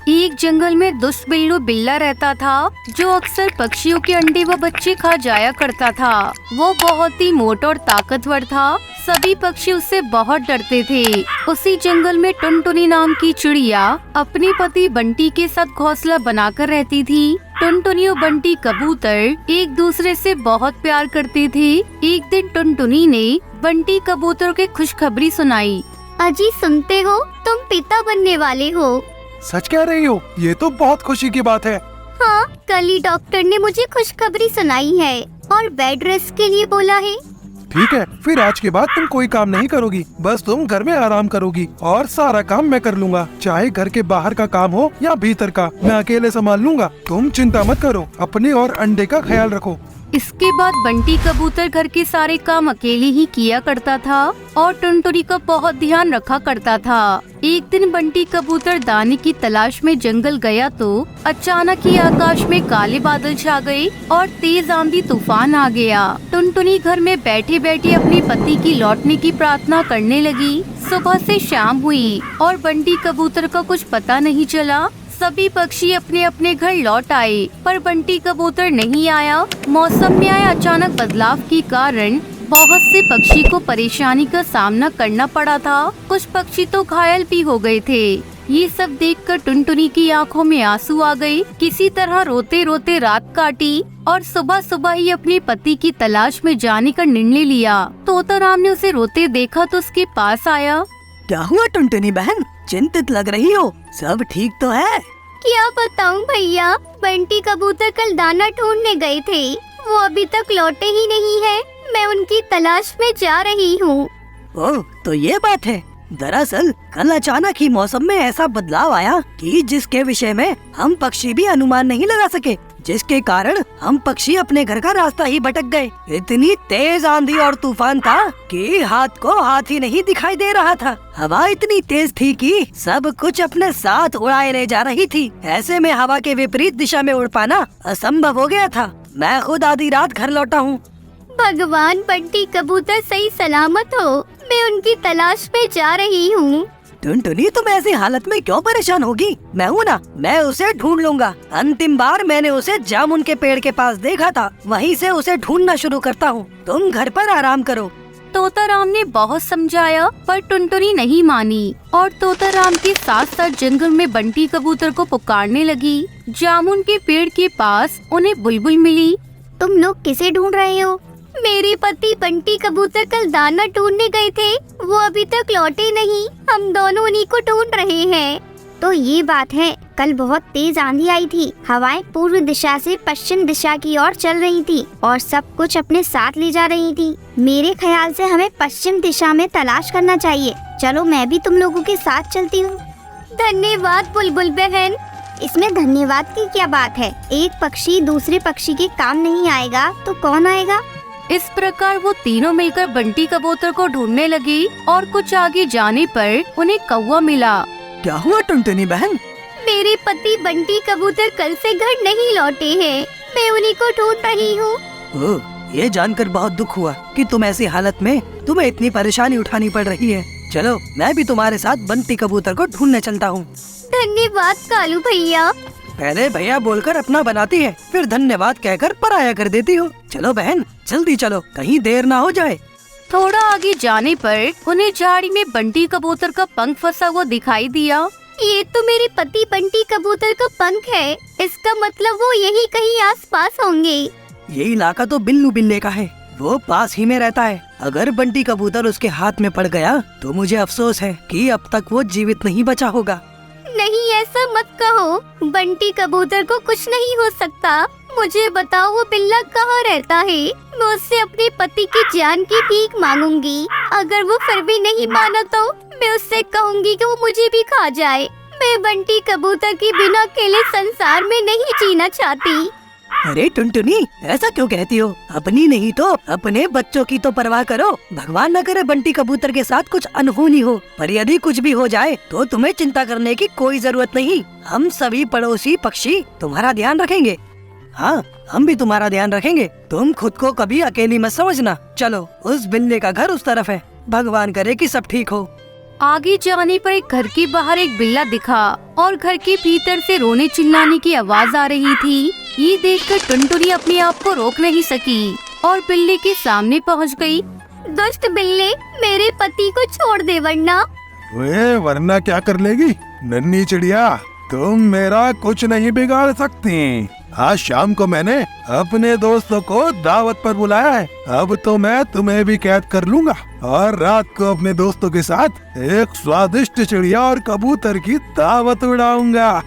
एक जंगल में दुष्ट बिल्लू बिल्ला रहता था जो अक्सर पक्षियों के अंडे व बच्चे खा जाया करता था। वो बहुत ही मोटा और ताकतवर था। सभी पक्षी उससे बहुत डरते थे। उसी जंगल में टुनटुनी नाम की चिड़िया अपने पति बंटी के साथ घोंसला बनाकर रहती थी। टुनटुनी और बंटी कबूतर एक दूसरे से बहुत प्यार करते थे। एक दिन टुनटुनी ने बंटी कबूतर के खुशखबरी सुनाई। अजी सुनते हो, तुम पिता बनने वाले हो। सच कह रही हो? ये तो बहुत खुशी की बात है। हाँ, कल ही डॉक्टर ने मुझे खुशखबरी सुनाई है और बेड रेस्ट के लिए बोला है। ठीक है, फिर आज के बाद तुम कोई काम नहीं करोगी, बस तुम घर में आराम करोगी और सारा काम मैं कर लूंगा। चाहे घर के बाहर का काम हो या भीतर का, मैं अकेले संभाल लूंगा। तुम चिंता मत करो, अपने और अंडे का ख्याल रखो। इसके बाद बंटी कबूतर घर के सारे काम अकेले ही किया करता था और टुनटुनी का बहुत ध्यान रखा करता था। एक दिन बंटी कबूतर दाने की तलाश में जंगल गया तो अचानक ही आकाश में काले बादल छा गए और तेज आंधी तूफान आ गया। टुनटुनी घर में बैठे बैठे अपने पति की लौटने की प्रार्थना करने लगी। सुबह से शाम हुई और बंटी कबूतर का कुछ पता नहीं चला। सभी पक्षी अपने अपने घर लौट आए पर बंटी कबूतर नहीं आया। मौसम में आए अचानक बदलाव के कारण बहुत से पक्षी को परेशानी का सामना करना पड़ा था। कुछ पक्षी तो घायल भी हो गए थे। ये सब देखकर टुनटुनी की आंखों में आंसू आ गए। किसी तरह रोते रोते रात काटी और सुबह सुबह ही अपने पति की तलाश में जाने का निर्णय लिया। तोताराम ने उसे रोते देखा तो उसके पास आया। क्या हुआ टुनटुनी बहन, चिंतित लग रही हो? सब ठीक तो है? क्या बताऊं भैया, बंटी कबूतर कल दाना ढूंढने गए थे, वो अभी तक लौटे ही नहीं है। मैं उनकी तलाश में जा रही हूँ। ओह, तो ये बात है। दरअसल कल अचानक ही मौसम में ऐसा बदलाव आया कि जिसके विषय में हम पक्षी भी अनुमान नहीं लगा सके, जिसके कारण हम पक्षी अपने घर का रास्ता ही भटक गए। इतनी तेज आंधी और तूफान था कि हाथ को हाथ ही नहीं दिखाई दे रहा था। हवा इतनी तेज थी कि सब कुछ अपने साथ उड़ाए ले जा रही थी। ऐसे में हवा के विपरीत दिशा में उड़ पाना असंभव हो गया था। मैं खुद आधी रात घर लौटा हूँ। भगवान, बंटी कबूतर सही सलामत हो। मैं उनकी तलाश में जा रही हूँ। टुनटुनी, तुम ऐसी हालत में क्यों परेशान होगी? मैं हूँ ना, मैं उसे ढूंढ लूंगा। अंतिम बार मैंने उसे जामुन के पेड़ के पास देखा था, वहीं से उसे ढूंढना शुरू करता हूँ। तुम घर पर आराम करो। तोताराम ने बहुत समझाया पर टुनटुनी नहीं मानी और तोताराम के साथ साथ जंगल में बंटी कबूतर को पुकारने लगी। जामुन के पेड़ के पास उन्हें बुलबुल मिली। तुम लोग किसे ढूंढ रहे हो? मेरे पति बंटी कबूतर कल दाना ढूंढने गए थे, वो अभी तक लौटे नहीं। हम दोनों उन्हीं को ढूंढ रहे हैं। तो ये बात है, कल बहुत तेज आंधी आई थी। हवाएं पूर्व दिशा से पश्चिम दिशा की ओर चल रही थी और सब कुछ अपने साथ ले जा रही थी। मेरे ख्याल से हमें पश्चिम दिशा में तलाश करना चाहिए। चलो, मैं भी तुम लोगों के साथ चलती हूँ। धन्यवाद बुलबुल बहन। इसमें धन्यवाद की क्या बात है? एक पक्षी दूसरे पक्षी के काम नहीं आएगा तो कौन आएगा? इस प्रकार वो तीनों मिलकर बंटी कबूतर को ढूंढने लगी और कुछ आगे जाने पर उन्हें कौवा मिला। क्या हुआ टुनटुनी बहन? मेरे पति बंटी कबूतर कल से घर नहीं लौटे हैं। मैं उन्हीं को ढूंढ रही हूँ। ओह, ये जानकर बहुत दुख हुआ कि तुम ऐसी हालत में तुम्हें इतनी परेशानी उठानी पड़ रही है। चलो, मैं भी तुम्हारे साथ बंटी कबूतर को ढूंढने चलता हूँ। धन्यवाद कालू भैया। पहले भैया बोलकर अपना बनाती है, फिर धन्यवाद कहकर पराया कर देती हो। चलो बहन, जल्दी चलो, कहीं देर ना हो जाए। थोड़ा आगे जाने पर उन्हें झाड़ी में बंटी कबूतर का पंख फंसा हुआ दिखाई दिया। ये तो मेरे पति बंटी कबूतर का पंख है। इसका मतलब वो यही कहीं आसपास होंगे। ये इलाका तो बिल्लू बिल्ले का है, वो पास ही में रहता है। अगर बंटी कबूतर उसके हाथ में पड़ गया तो मुझे अफसोस है कि अब तक वो जीवित नहीं बचा होगा। नहीं, ऐसा मत कहो। बंटी कबूतर को कुछ नहीं हो सकता। मुझे बताओ, वो बिल्ला कहाँ रहता है? मैं उससे अपने पति की जान की भीख मांगूंगी। अगर वो फिर भी नहीं माना तो मैं उससे कहूँगी कि वो मुझे भी खा जाए। मैं बंटी कबूतर के बिना अकेले संसार में नहीं जीना चाहती। अरे टुनटुनी, ऐसा क्यों कहती हो? अपनी नहीं तो अपने बच्चों की तो परवाह करो। भगवान न करे बंटी कबूतर के साथ कुछ अनहोनी हो, पर यदि कुछ भी हो जाए तो तुम्हें चिंता करने की कोई जरूरत नहीं। हम सभी पड़ोसी पक्षी तुम्हारा ध्यान रखेंगे। हाँ, हम भी तुम्हारा ध्यान रखेंगे। तुम खुद को कभी अकेली मत समझना। चलो, उस बिल्ले का घर उस तरफ है। भगवान करे कि सब ठीक हो। आगे जाने पर एक घर के बाहर एक बिल्ला दिखा और घर के भीतर से रोने चिल्लाने की आवाज आ रही थी। ये देखकर टुनटुनी अपने आप को रोक नहीं सकी और बिल्ली के सामने पहुंच गई। दुष्ट बिल्ले, मेरे पति को छोड़ दे वरना क्या कर लेगी नन्ही चिड़िया, तुम मेरा कुछ नहीं बिगाड़ सकती। आज शाम को मैंने अपने दोस्तों को दावत पर बुलाया है, अब तो मैं तुम्हें भी कैद कर लूंगा और रात को अपने दोस्तों के साथ एक स्वादिष्ट चिड़िया और कबूतर की दावत उड़ाऊंगा।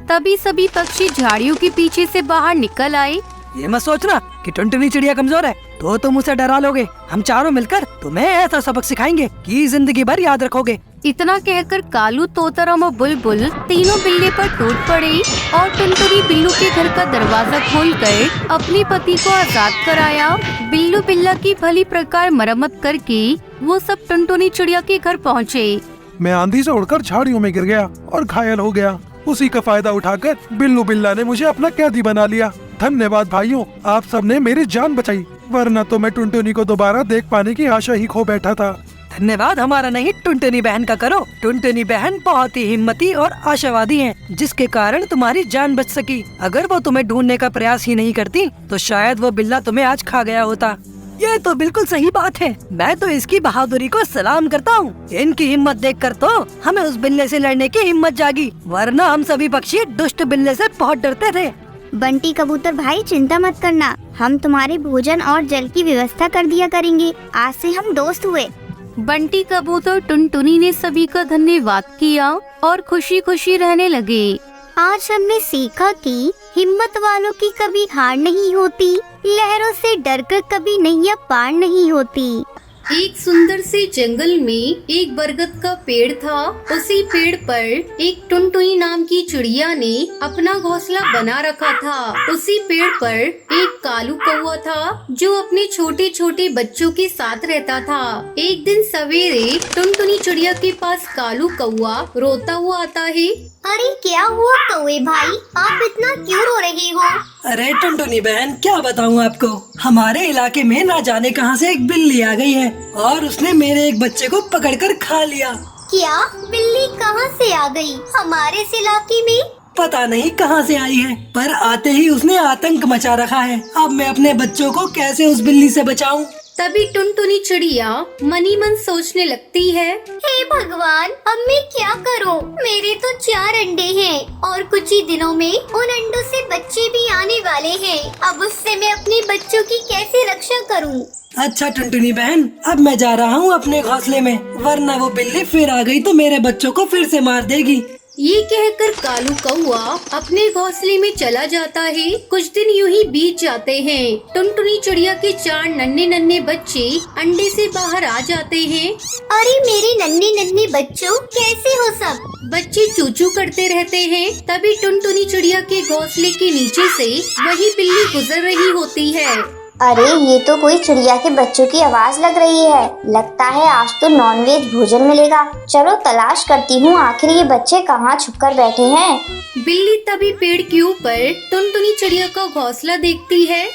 तभी सभी पक्षी झाड़ियों के पीछे से बाहर निकल आए। ये मत सोचना कि टुनटुनी चिड़िया कमजोर है तो तुम उसे डरा लोगे। हम चारों मिलकर तुम्हें ऐसा सबक सिखाएंगे कि जिंदगी भर याद रखोगे। इतना कहकर कालू, तोताराम और बुलबुल तीनों बिल्ले पर टूट पड़े और टुनटुनी बिल्लू के घर का दरवाजा खोलकर अपने पति को आजाद कराया। बिल्लू बिल्ला की भली प्रकार मरम्मत करके वो सब टुनटुनी चिड़िया के घर पहुँचे। मैं आंधी से उड़कर झाड़ियों में गिर गया और घायल हो गया। उसी का फायदा उठाकर बिल्लू बिल्ला ने मुझे अपना कैदी बना लिया। धन्यवाद भाइयों, आप सबने मेरी जान बचाई, वरना तो मैं टुनटुनी को दोबारा देख पाने की आशा ही खो बैठा था। धन्यवाद हमारा नहीं, टुनटुनी बहन का करो। टुनटुनी बहन बहुत ही हिम्मती और आशावादी हैं, जिसके कारण तुम्हारी जान बच सकी। अगर वो तुम्हें ढूंढने का प्रयास ही नहीं करती तो शायद वो बिल्ला तुम्हें आज खा गया होता। ये तो बिल्कुल सही बात है। मैं तो इसकी बहादुरी को सलाम करता हूँ। इनकी हिम्मत देखकर तो हमें उस बिल्ले से लड़ने की हिम्मत जागी, वरना हम सभी पक्षी दुष्ट बिल्ले से बहुत डरते थे। बंटी कबूतर भाई, चिंता मत करना, हम तुम्हारे भोजन और जल की व्यवस्था कर दिया करेंगे। आज से हम दोस्त हुए। बंटी कबूतर टुनटुनी ने सभी का धन्यवाद किया और खुशी खुशी रहने लगे। आज हमने सीखा कि हिम्मत वालों की कभी हार नहीं होती, लहरों से डरकर कभी नैया पार नहीं होती। एक सुंदर से जंगल में एक बरगद का पेड़ था। उसी पेड़ पर एक टुनटुनी नाम की चिड़िया ने अपना घोंसला बना रखा था। उसी पेड़ पर एक कालू कौवा था जो अपने छोटे छोटे बच्चों के साथ रहता था। एक दिन सवेरे टुनटुनी चिड़िया के पास कालू कौवा रोता हुआ आता है। अरे क्या हुआ कौवे भाई, आप इतना क्यों रो रहे हो? अरे टुनटुनी बहन, क्या बताऊँ आपको, हमारे इलाके में ना जाने कहां से एक बिल्ली आ गई है और उसने मेरे एक बच्चे को पकड़कर खा लिया। क्या बिल्ली कहां से आ गई हमारे इस इलाके में? पता नहीं कहां से आई है, पर आते ही उसने आतंक मचा रखा है। अब मैं अपने बच्चों को कैसे उस बिल्ली से बचाऊं? तभी टुनटुनी चिड़िया मनी मन सोचने लगती है। हे भगवान, अब मैं क्या करूं? मेरे तो 4 अंडे हैं और कुछ ही दिनों में उन अंडों से बच्चे भी आने वाले हैं। अब उससे मैं अपने बच्चों की कैसे रक्षा करूं? अच्छा टुनटुनी बहन, अब मैं जा रहा हूँ अपने घोंसले में, वरना वो बिल्ली फिर आ गई तो मेरे बच्चों को फिर से मार देगी। ये कहकर कालू कौवा अपने घोंसले में चला जाता है। कुछ दिन यूं ही बीत जाते हैं। टुनटुनी चिड़िया के 4 नन्हे नन्हे बच्चे अंडे से बाहर आ जाते हैं। अरे मेरे नन्हे नन्हे बच्चों, कैसे हो सब? बच्चे चूचू करते रहते हैं। तभी टुनटुनी चिड़िया के घोंसले के नीचे से वही बिल्ली गुजर रही होती है। अरे ये तो कोई चिड़िया के बच्चों की आवाज लग रही है। लगता है आज तो नॉनवेज भोजन मिलेगा। चलो तलाश करती हूँ, आखिर ये बच्चे कहाँ छुपकर बैठे हैं। बिल्ली तभी पेड़ के ऊपर टुनटुनी चिड़िया का घोंसला देखती है।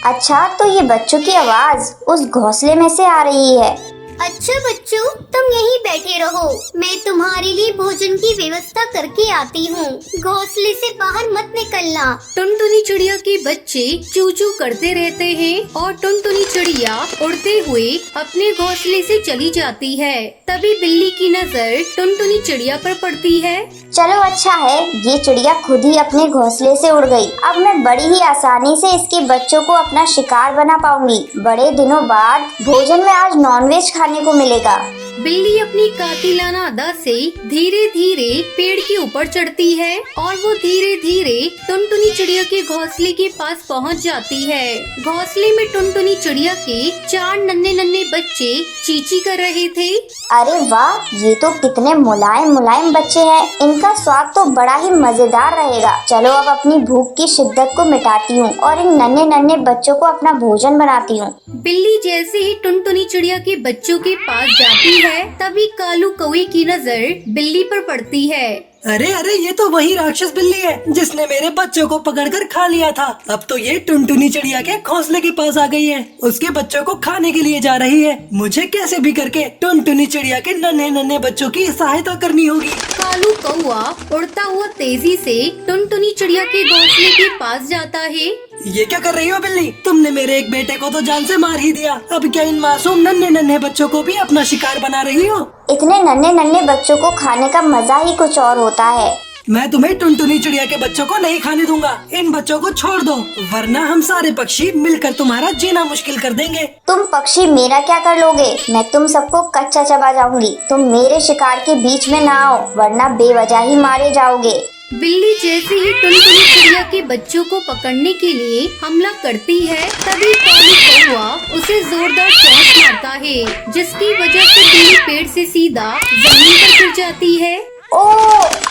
अच्छा, तो ये बच्चों की आवाज उस घोंसले में से आ रही है। अच्छा बच्चों, तुम यहीं बैठे रहो, मैं तुम्हारे लिए भोजन की व्यवस्था करके आती हूँ। घोंसले से बाहर मत निकलना। टुनटुनी चिड़िया के बच्चे चूचू करते रहते हैं और टुनटुनी चिड़िया उड़ते हुए अपने घोंसले से चली जाती है। तभी बिल्ली की नजर टुनटुनी चिड़िया पर पड़ती है। चलो अच्छा है, ये चिड़िया खुद ही अपने घोंसले से उड़ गई। अब मैं बड़ी ही आसानी से इसके बच्चों को अपना शिकार बना पाऊंगी। बड़े दिनों बाद भोजन में आज नॉनवेज खाने को मिलेगा। बिल्ली अपनी कातिलाना अदा से धीरे धीरे पेड़ के ऊपर चढ़ती है और वो धीरे धीरे टुनटुनी चिड़िया के घोंसले के पास पहुंच जाती है। घोंसले में टुनटुनी चिड़िया के 4 नन्हे नन्हे बच्चे चींची कर रहे थे। अरे वाह, ये तो कितने मुलायम मुलायम बच्चे हैं। इनका स्वाद तो बड़ा ही मजेदार रहेगा। चलो अब अपनी भूख की शिद्दत को मिटाती हूँ और इन नन्हे नन्हे बच्चों को अपना भोजन बनाती हूँ। बिल्ली जैसे ही टुनटुनी चिड़िया के बच्चों के पास जाती है, है तभी कालू कौवे की नजर बिल्ली पर पड़ती है। अरे अरे, ये तो वही राक्षस बिल्ली है जिसने मेरे बच्चों को पकड़कर खा लिया था। अब तो ये टुनटुनी चिड़िया के घोंसले के पास आ गई है, उसके बच्चों को खाने के लिए जा रही है। मुझे कैसे भी करके टुनटुनी चिड़िया के नन्हे नन्हे बच्चों की सहायता करनी होगी। कालू कौवा उड़ता हुआ तेजी से टुनटुनी चिड़िया के घोंसले के पास जाता है। ये क्या कर रही हो बिल्ली? तुमने मेरे एक बेटे को तो जान से मार ही दिया, अब क्या इन मासूम नन्हे नन्हे बच्चों को भी अपना शिकार बना रही हो? इतने नन्हे नन्हे बच्चों को खाने का मजा ही कुछ और होता है। मैं तुम्हें टुनटुनी चिड़िया के बच्चों को नहीं खाने दूंगा। इन बच्चों को छोड़ दो, वरना हम सारे पक्षी मिलकर तुम्हारा जीना मुश्किल कर देंगे। तुम पक्षी मेरा क्या कर लोगे? मैं तुम सबको कच्चा चबा जाऊंगी। तुम मेरे शिकार के बीच में ना आओ, वरना बेवजह ही मारे जाओगे। बिल्ली जैसे ही टुनटुनी चिड़िया के बच्चों को पकड़ने के लिए हमला करती है तभी कालू कौवा उसे जोरदार चोंच मारता है, जिसकी वजह से बिल्ली पेड़ से सीधा जमीन पर गिर जाती है। ओ,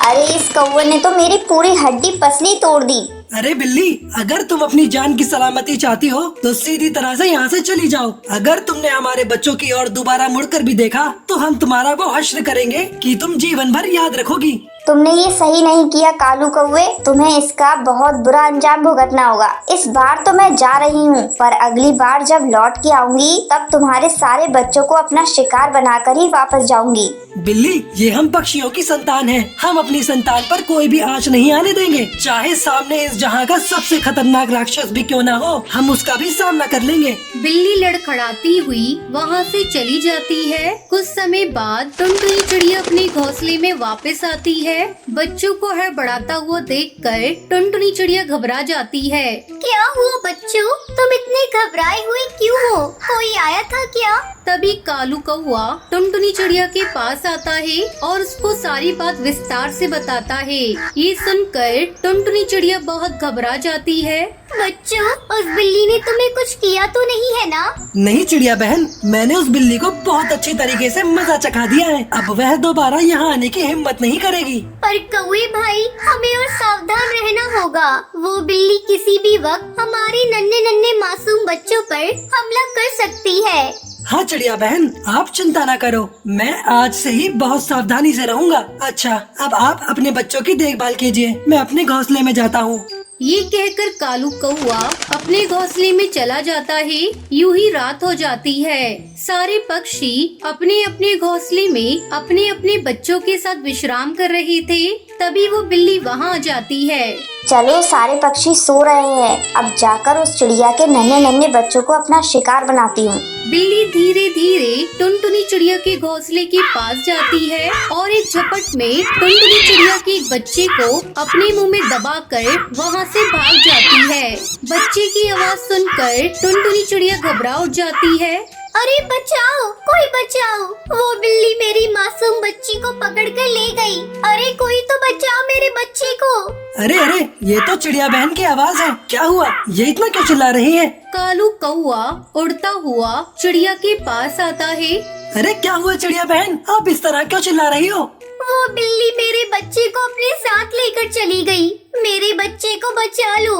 अरे इस कौवे ने तो मेरी पूरी हड्डी पसली तोड़ दी। अरे बिल्ली, अगर तुम अपनी जान की सलामती चाहती हो तो सीधी तरह से यहाँ से चली जाओ। अगर तुमने हमारे बच्चों की ओर दोबारा मुड़कर भी देखा तो हम तुम्हारा वो हश्र करेंगे कि तुम जीवन भर याद रखोगी। तुमने ये सही नहीं किया कालू कौवे, तुम्हें इसका बहुत बुरा अंजाम भुगतना होगा। इस बार तो मैं जा रही हूँ, पर अगली बार जब लौट के आऊंगी तब तुम्हारे सारे बच्चों को अपना शिकार बनाकर ही वापस जाऊंगी। बिल्ली, ये हम पक्षियों की संतान हैं। हम अपनी संतान पर कोई भी आंच नहीं आने देंगे। चाहे सामने इस जहाँ का सबसे खतरनाक राक्षस भी क्यों ना हो, हम उसका भी सामना कर लेंगे। बिल्ली लड़खड़ाती हुई वहाँ से चली जाती है। कुछ समय बाद टुनटुनी चिड़िया अपने घोंसले में वापस आती है। बच्चों को हड़बड़ाता हुआ देखकर टुनटुनी चिड़िया घबरा जाती है। क्या हुआ बच्चों? तुम इतने घबराए हुए क्यों हो? कोई आया था क्या? तभी कालू कौवा टुनटुनी चिड़िया के पास आता है और उसको सारी बात विस्तार से बताता है। ये सुनकर टुनटुनी चिड़िया बहुत घबरा जाती है। बच्चों, उस बिल्ली ने तुम्हें कुछ किया तो नहीं है ना? नहीं चिड़िया बहन, मैंने उस बिल्ली को बहुत अच्छी तरीके से मजा चखा दिया है। अब वह दोबारा यहाँ आने की हिम्मत नहीं करेगी। पर कौवे भाई, हमें और सावधान रहना होगा। वो बिल्ली किसी भी वक्त हमारे नन्हे नन्हे मासूम बच्चों पर हमला कर सकती है। हाँ चिड़िया बहन, आप चिंता न करो, मैं आज से ही बहुत सावधानी से रहूंगा। अच्छा, अब आप अपने बच्चों की देखभाल कीजिए, मैं अपने घोंसले में जाता हूँ। ये कहकर कालू कौवा अपने घोंसले में चला जाता है। यूं ही रात हो जाती है। सारे पक्षी अपने अपने घोंसले में अपने अपने बच्चों के साथ विश्राम कर रहे थे। तभी वो बिल्ली वहाँ आ जाती है। चलो, सारे पक्षी सो रहे हैं, अब जाकर उस चिड़िया के नन्हे नन्हे बच्चों को अपना शिकार बनाती हूँ। बिल्ली धीरे धीरे टुनटुनी चिड़िया के घोंसले के पास जाती है और एक झपट में टुनटुनी चिड़िया के एक बच्चे को अपने मुंह में दबाकर वहाँ से भाग जाती है। बच्चे की आवाज सुनकर टुनटुनी चिड़िया घबरा उठ जाती है। अरे बचाओ, कोई बचाओ! वो बिल्ली मेरी मासूम बच्ची को पकड़ कर ले गई। अरे कोई तो बचाओ मेरे बच्चे को! अरे अरे, ये तो चिड़िया बहन की आवाज है। क्या हुआ? ये इतना क्यों चिल्ला रही है? कालू कौवा उड़ता हुआ चिड़िया के पास आता है। अरे क्या हुआ चिड़िया बहन, आप इस तरह क्यों चिल्ला रही हो? वो बिल्ली मेरे बच्चे को अपने साथ लेकर चली गई। मेरे बच्चे को बचा लो।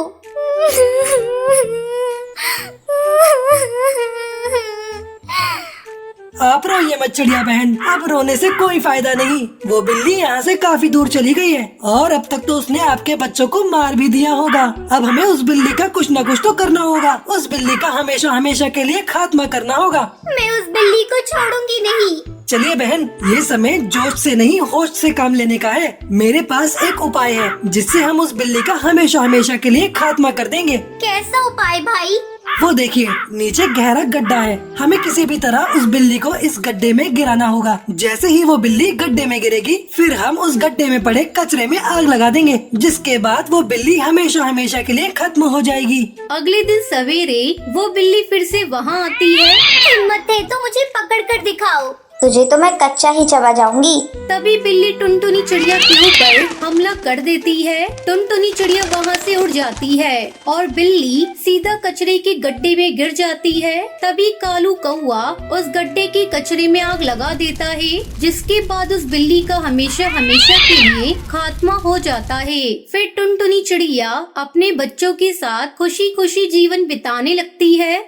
आप रोइए मत चिड़िया बहन, अब रोने से कोई फायदा नहीं। वो बिल्ली यहाँ से काफी दूर चली गई है और अब तक तो उसने आपके बच्चों को मार भी दिया होगा। अब हमें उस बिल्ली का कुछ न कुछ तो करना होगा। उस बिल्ली का हमेशा हमेशा के लिए खात्मा करना होगा। मैं उस बिल्ली को छोड़ूंगी नहीं। चलिए बहन, ये समय जोश से नहीं होश से काम लेने का है। मेरे पास एक उपाय है जिससे हम उस बिल्ली का हमेशा हमेशा के लिए खात्मा कर देंगे। कैसा उपाय भाई? वो देखिए, नीचे गहरा गड्ढा है। हमें किसी भी तरह उस बिल्ली को इस गड्ढे में गिराना होगा। जैसे ही वो बिल्ली गड्ढे में गिरेगी, फिर हम उस गड्ढे में पड़े कचरे में आग लगा देंगे, जिसके बाद वो बिल्ली हमेशा हमेशा के लिए खत्म हो जाएगी। अगले दिन सवेरे वो बिल्ली फिर से वहाँ आती है। हिम्मत है तो मुझे पकड़ कर दिखाओ। तुझे तो मैं कच्चा ही चबा जाऊंगी। तभी बिल्ली टुनटुनी चिड़िया के ऊपर हमला कर देती है। टुनटुनी चिड़िया वहाँ से उड़ जाती है और बिल्ली सीधा कचरे के गड्ढे में गिर जाती है। तभी कालू कौवा उस गड्ढे के कचरे में आग लगा देता है, जिसके बाद उस बिल्ली का हमेशा हमेशा के लिए खात्मा हो जाता है। फिर टुनटुनी चिड़िया अपने बच्चों के साथ खुशी खुशी जीवन बिताने लगती है।